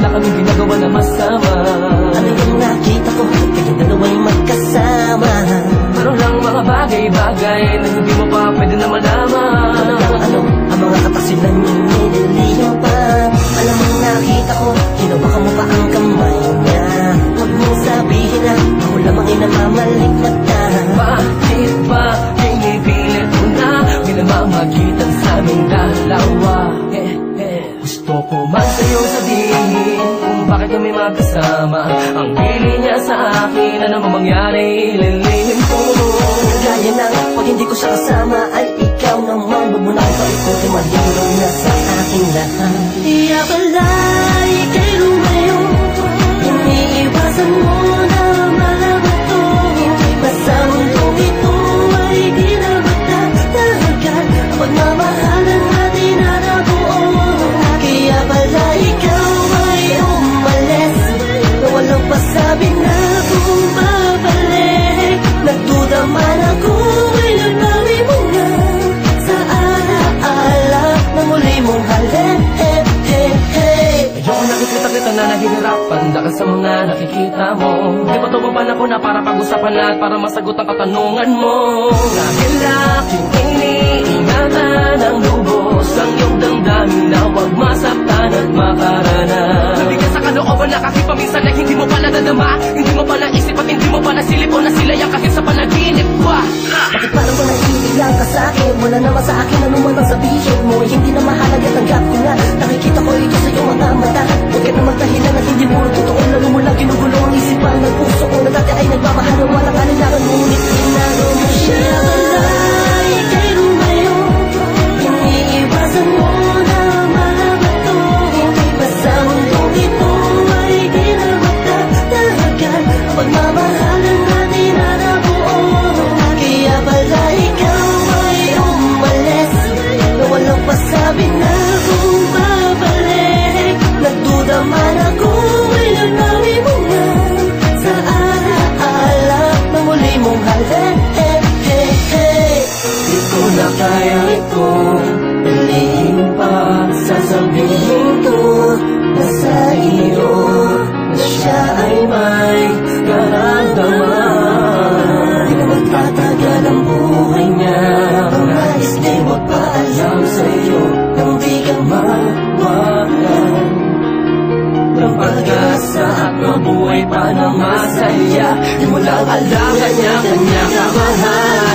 wala kaming ginagawa na masama. Ano yung nakita ko, kayong dalawa'y magkasama? Meron lang mga bagay-bagay na hindi mo pa pwede na malaman. Ano ang mga kapasilan yung nililihim pa? Alam mo nakita ko, hinawakan mo pa ang kamay niya. Huwag mong sabihin na ako lamang ay namamalikmat na. Bakit ba pinipilit mo na minamamagitan sa aming dalawa? Gusto ko man sa'yo sabihin kung bakit kami magkasama. Ang pili niya sa akin, ano mang mangyari, ililihim ko. Gaya ng pag hindi ko siya kasama ay ikaw naman. Huwag mo na akong paikutin, mahirap na sa aking lahat. Iya pala, ika'y lumayo, iniiwasan mo na malaman to. Basta mundong ito ay di na magtatagal. Pagmamahalan natin na nabuo. Kaya pala ikaw ay umalis na walang pasabi na kung babalik. Nagduda man ako ay nagbawi mo na sa alaala na muli mong halin. Ayoko nakikita kita na nahihirapan dahil sa mga nakikita mo. Di ba ito ba panahon na para pag-usapan at para masagot ang katanungan mo? Dahil aking iniingatan ang lubos ang iyong damdamin na huwag masaktan at makarana. Nabigyan sa kalooban na kahit paminsan ay hindi mo pala nadama, hindi mo pala isip at hindi mo pala silip o nasila yan kahit sa panaginip pa. Bakit parang mo nahilig lang ka sa'kin? Wala naman sa akin ano man ang sabihin mo. Hindi na mahalaga, tanggap ko na. Nakikita ko ito sa iyong mga mata. Huwag ka na magdahilan at hindi mo totoo. Lalo mo lang ginugulo ang isipan ng puso ko na dati ay nagmamahal ng walang alinlangan. Ngunit ginagawa mo siya. Alay, ika'y lumayo, iniiwasan mo na malaman to. Basta mundong ito ay di na magtatagal. Pagmamahalan natin na nabuo. Kaya pala ikaw ay umalis na walang pasabi na kung babalik. Nagduda man ako ay nagbawi mo na sa alaala na muli mong halin. Di ko na kaya ito, ilihim pa. Sasabihin ko na sa iyo na siya ay may karamdaman. Di na magtatagal ang buhay niya. Ang nais na'y magpaalam sa iyo nang di ka mawalan ng pag-asa at mabuhay pa na masaya. Di mo lang alam kanya kamahal.